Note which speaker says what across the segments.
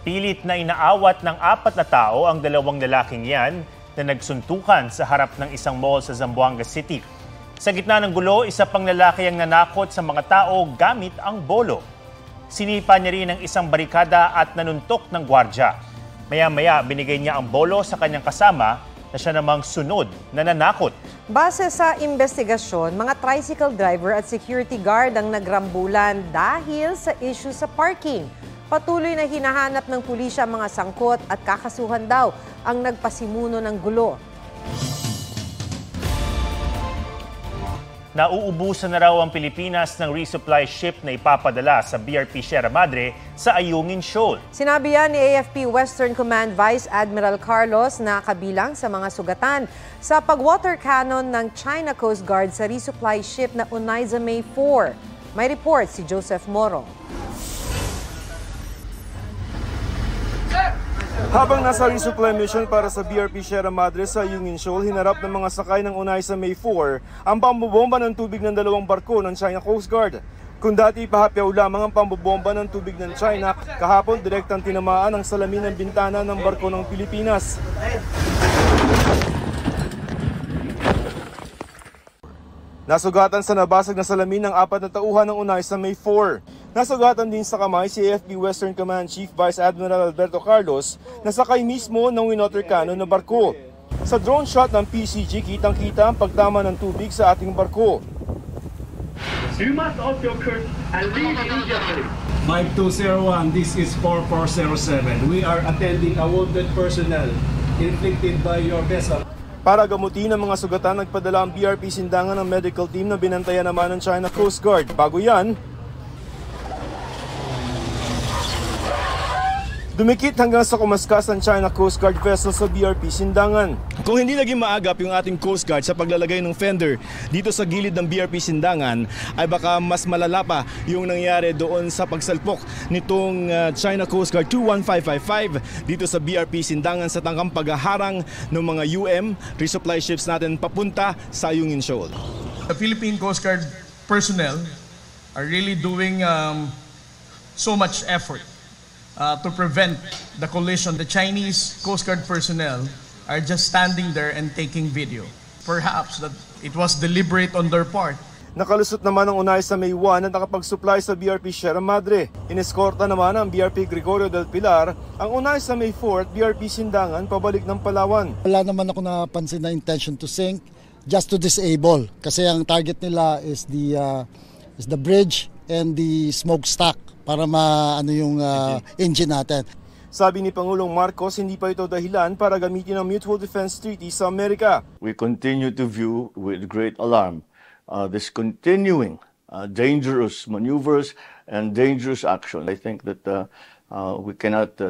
Speaker 1: Pilit na inaawat ng 4 na tao ang 2 lalaking yan na nagsuntukan sa harap ng isang mall sa Zamboanga City. Sa gitna ng gulo, isa pang lalaki ang nanakot sa mga tao gamit ang bolo. Sinipa niya rin ang isang barikada at nanuntok ng gwardya. Maya-maya, binigay niya ang bolo sa kanyang kasama na siya namang sunod na nanakot.
Speaker 2: Base sa investigasyon, mga tricycle driver at security guard ang nagrambulan dahil sa issue sa parking. Patuloy na hinahanap ng pulisya ang mga sangkot at kakasuhan daw ang nagpasimuno ng gulo.
Speaker 1: Nauubusan na raw ang Pilipinas ng resupply ship na ipapadala sa BRP Sierra Madre sa Ayungin Shoal.
Speaker 2: Sinabi yan ni AFP Western Command Vice Admiral Carlos na kabilang sa mga sugatan sa pag-water cannon ng China Coast Guard sa resupply ship na Onaiza May 4. May report si Joseph Moro.
Speaker 3: Habang nasa resupply mission para sa BRP Sierra Madre sa Ayungin Shoal, hinarap ng mga sakay ng Onaiza May 4 ang pambobomba ng tubig ng 2 barko ng China Coast Guard. Kung dati pahapyaw lamang ang pambobomba ng tubig ng China, kahapon direktang tinamaan ang salamin ng bintana ng barko ng Pilipinas. Nasugatan sa nabasag na salamin ng 4 na tauhan ng Onaiza May 4. Nasugatan din sa kamay si AFP Western Command Chief Vice Admiral Alberto Carlos na sakay mismo ng winotter cannon na barko. Sa drone shot ng PCG, kitang-kita ang pagtama ng tubig sa ating barko.
Speaker 4: You must off your course and leave immediately.
Speaker 5: 5201, this is 4407. We are attending a wounded personnel inflicted by your vessel.
Speaker 3: Para gamutin ang mga sugatan, nagpadala ang BRP Sindangan ng medical team na binantayan naman ng China Coast Guard. Bago yan, dumikit hanggang sa kumaskas ang China Coast Guard vessel sa BRP Sindangan.
Speaker 6: Kung hindi naging maagap yung ating Coast Guard sa paglalagay ng fender dito sa gilid ng BRP Sindangan, ay baka mas malala pa yung nangyari doon sa pagsalpok nitong China Coast Guard 21555 dito sa BRP Sindangan sa tangkang paghaharang ng mga resupply ships natin papunta sa Ayungin Shoal.
Speaker 7: The Philippine Coast Guard personnel are really doing so much effort to prevent the collision. The Chinese Coast Guard personnel are just standing there and taking video. Perhaps that it was deliberate on their part.
Speaker 3: Nakalusot naman ang Onaiza May 1 at nakapag-supply sa BRP Sierra Madre. Ineskorta naman ang BRP Gregorio del Pilar ang Onaiza May 4 at BRP Sindangan pabalik ng Palawan.
Speaker 8: Wala naman ako napansin na intention to sink, just to disable. Kasi ang target nila is the bridge and the smokestack para maano yung engine natin.
Speaker 3: Sabi ni Pangulong Marcos, hindi pa ito dahilan para gamitin ang Mutual Defense Treaty sa Amerika.
Speaker 9: We continue to view with great alarm this continuing dangerous maneuvers and dangerous action. I think that we cannot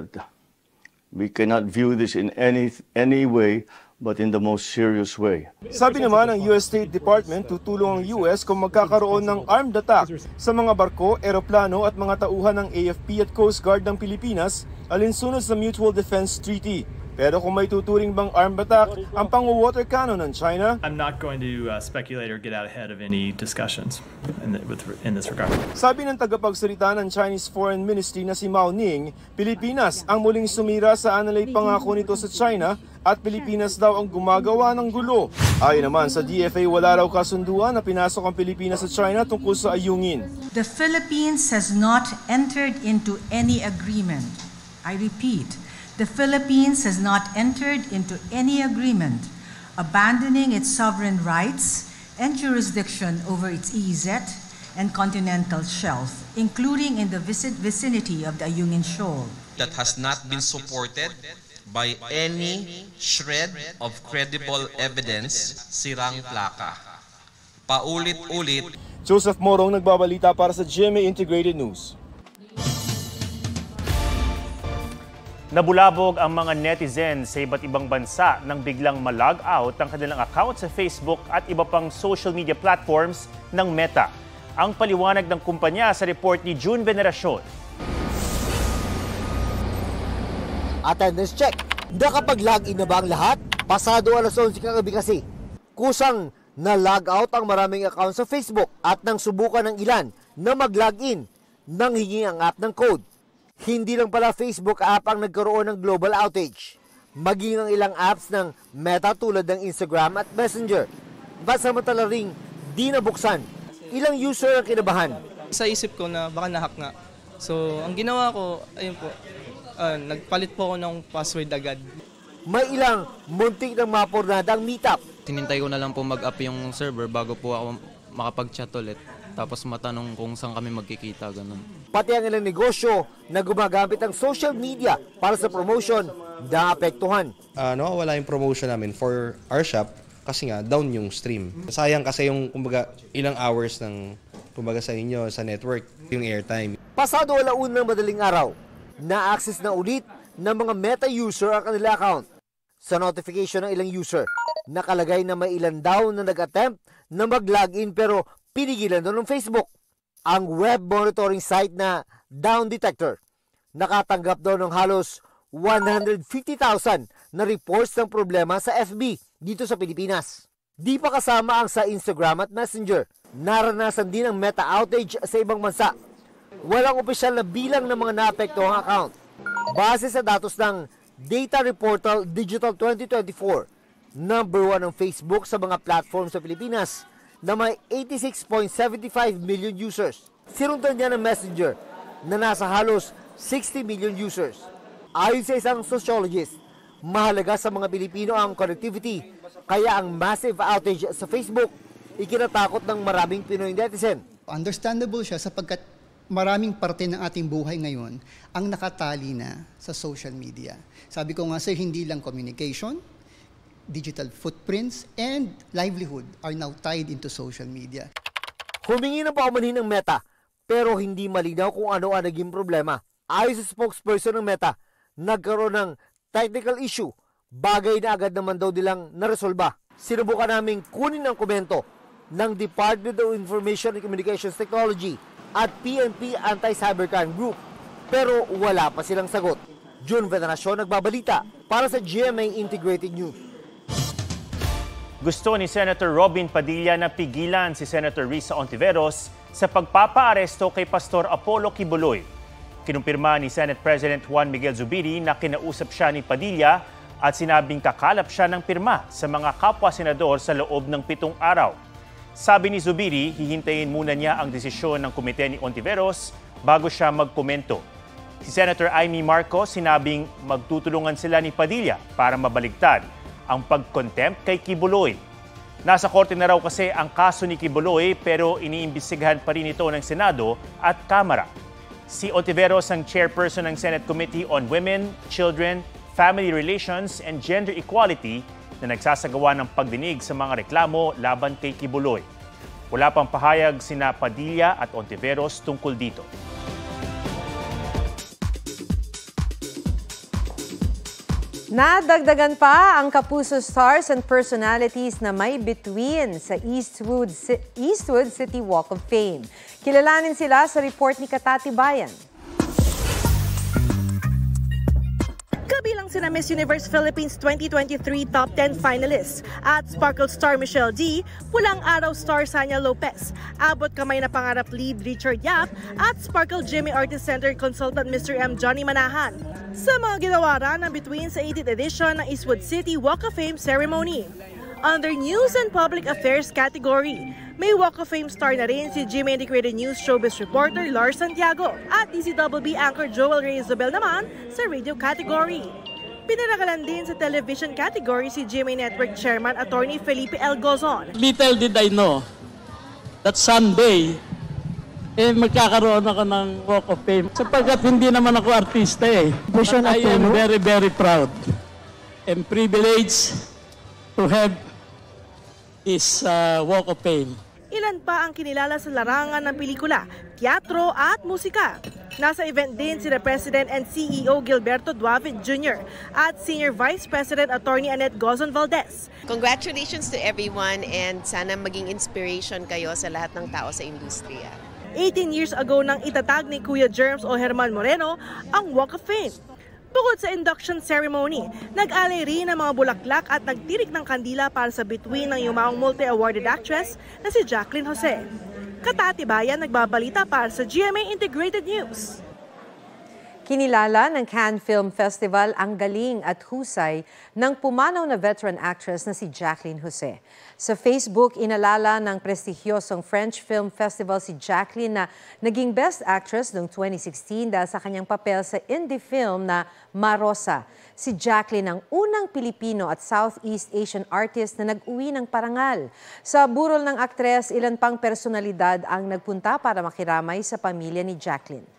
Speaker 9: view this in any way but in the most serious way.
Speaker 3: Sabi naman ng US State Department, tutulong ang US kung magkakaroon ng armed attack sa mga barko, eroplano at mga tauhan ng AFP at Coast Guard ng Pilipinas alinsunod sa Mutual Defense Treaty. Pero kung may tuturing bang armed attack ang pang-water cannon ng China,
Speaker 10: I'm not going to speculate or get out ahead of any discussions in this regard.
Speaker 3: Sabi ng tagapagsalita ng Chinese Foreign Ministry na si Mao Ning, Pilipinas ang muling sumira sa anilay pangako nito sa China at Pilipinas daw ang gumagawa ng gulo. Ayon naman sa DFA, wala raw kasunduan na pinasok ang Pilipinas sa China tungkol sa Ayungin.
Speaker 11: The Philippines has not entered into any agreement. I repeat, the Philippines has not entered into any agreement abandoning its sovereign rights and jurisdiction over its EEZ and continental shelf, including in the vicinity of the Ayungin Shoal.
Speaker 12: That has not been supported by any shred of credible evidence, sirang plaka. Paulit-ulit.
Speaker 3: Joseph Morong nagbabalita para sa GMA Integrated News.
Speaker 1: Nabulabog ang mga netizens sa iba't ibang bansa nang biglang ma-log out ang kanilang account sa Facebook at iba pang social media platforms ng Meta. Ang paliwanag ng kumpanya sa report ni June Veneracion.
Speaker 13: Attendance check. Nakapag-log in na ba ang lahat? Pasado alas 11 kagabi kasi. Kusang na-log out ang maraming account sa Facebook at nang subukan ng ilan na mag-log in nang hingi ang app ng code. Hindi lang pala Facebook app ang nagkaroon ng global outage. Maging ang ilang apps ng Meta tulad ng Instagram at Messenger. Samantala ring di nabuksan. Ilang user ang kinabahan.
Speaker 14: Sa isip ko na baka nahack nga. So, ang ginawa ko, ayun po, nagpalit po ako ng password agad.
Speaker 13: May ilang muntik ng mapurnadang meetup.
Speaker 15: Tinintay ko na lang po mag-up yung server bago po ako makapag-chat ulit. Tapos matanong kung saan kami magkikita, ganun.
Speaker 13: Pati ang ilang negosyo na gumagamit ng social media para sa promotion, naapektuhan.
Speaker 16: Wala yung promotion namin for our shop kasi nga down yung stream. Sayang kasi yung kumbaga ilang hours ng kumbaga sa inyo sa network, yung airtime.
Speaker 13: Pasado 1:00 ng madaling araw, na-access na ulit ng mga Meta user ang kanila account. Sa notification ng ilang user, nakalagay na may ilan daw na nag-attempt na mag-login pero pinigilan doon ng Facebook. Ang web monitoring site na Down Detector nakatanggap daw ng halos 150,000 na reports ng problema sa FB dito sa Pilipinas. Di pa kasama ang sa Instagram at Messenger. Naranasan din ang Meta outage sa ibang bansa. Walang opisyal na bilang ng mga naapektuhang account. Base sa datos ng Data Reportal Digital 2024, number 1 ang Facebook sa mga platform sa Pilipinas na may 86.75 million users. Sinundan niya ng Messenger na nasa halos 60 million users. Ayon sa isang sociologist, mahalaga sa mga Pilipino ang connectivity, kaya ang massive outage sa Facebook ikinatakot ng maraming Pinoy netizen.
Speaker 17: Understandable siya sapagkat maraming parte ng ating buhay ngayon ang nakatali na sa social media. Sabi ko nga sir, hindi lang communication, digital footprints, and livelihood are now tied into social media.
Speaker 13: Humingi ng paumanhin ng Meta, pero hindi malinaw kung ano ang naging problema. Ayon sa spokesperson ng Meta, nagkaroon ng technical issue, bagay na agad naman daw nilang naresolba. Sinubukan naming kunin ang komento ng Department of Information and Communications Technology at PNP Anti-Cybercrime Group, pero wala pa silang sagot. June Veneracion nagbabalita para sa GMA Integrated News.
Speaker 1: Gusto ni Senator Robin Padilla na pigilan si Senator Risa Ontiveros sa pagpapaaresto kay Pastor Apollo Kibuloy. Kinumpirma ni Senate President Juan Miguel Zubiri na kinausap siya ni Padilla at sinabing kakalap siya ng pirma sa mga kapwa-senador sa loob ng 7 araw. Sabi ni Zubiri, hihintayin muna niya ang desisyon ng komite ni Ontiveros bago siya magkomento. Si Senator Amy Marcos sinabing magtutulungan sila ni Padilla para mabaligtad ang pag-contempt kay Kibuloy. Nasa korte na raw kasi ang kaso ni Kibuloy pero iniimbestigahan pa rin ito ng Senado at Kamara. Si Ontiveros ang chairperson ng Senate Committee on Women, Children, Family Relations and Gender Equality na nagsasagawa ng pagdinig sa mga reklamo laban kay Kibuloy. Wala pang pahayag sina Padilla at Ontiveros tungkol dito.
Speaker 2: Nadagdagan pa ang Kapuso stars and personalities na may bituin sa Eastwood City Walk of Fame. Kilalanin sila sa report ni Katati Bayan.
Speaker 18: Kabilang sina Miss Universe Philippines 2023 Top 10 finalists at Sparkle star Michelle D, Pulang Araw star Sanya Lopez, Abot Kamay na Pangarap lead Richard Yap at Sparkle Jimmy Artist Center consultant Mr. M. Johnny Manahan. Sa mga ginawaran ng between sa 18th edition ng Eastwood City Walk of Fame ceremony. Under News and Public Affairs category, may Walk of Fame star na rin si GMA Integrated News showbiz reporter Lars Santiago at DCWB anchor Joel Reyes-Zobel naman sa radio category. Pinarakalan din sa television category si GMA Network Chairman Attorney Felipe L. Gozon.
Speaker 19: Little did I know that someday magkakaroon ako ng Walk of Fame. Sapagkat hindi naman ako artista But I am very, very proud and privileged to have this Walk of Fame.
Speaker 18: Ilan pa ang kinilala sa larangan ng pelikula, teatro at musika. Nasa event din sina President and CEO Gilberto Duavit Jr. at Senior Vice President Attorney Annette Gozon Valdez.
Speaker 20: Congratulations to everyone and sana maging inspiration kayo sa lahat ng tao sa industriya.
Speaker 18: 18 years ago nang itatag ni Kuya Germs o Herman Moreno ang Walk of Fame. Bukod sa induction ceremony, nag-alay rin ng mga bulaklak at nagtirik ng kandila para sa bituin ng yumaong multi-awarded actress na si Jacqueline Jose. Katati Bayan nagbabalita para sa GMA Integrated News.
Speaker 2: Kinilala ng Cannes Film Festival ang galing at husay ng pumanaw na veteran actress na si Jacqueline Jose. Sa Facebook, inalala ng prestigyosong French Film Festival si Jacqueline na naging Best Actress noong 2016 dahil sa kanyang papel sa indie film na Marosa. Si Jacqueline ang unang Pilipino at Southeast Asian artist na nag-uwi ng parangal. Sa burol ng aktres, ilan pang personalidad ang nagpunta para makiramay sa pamilya ni Jacqueline.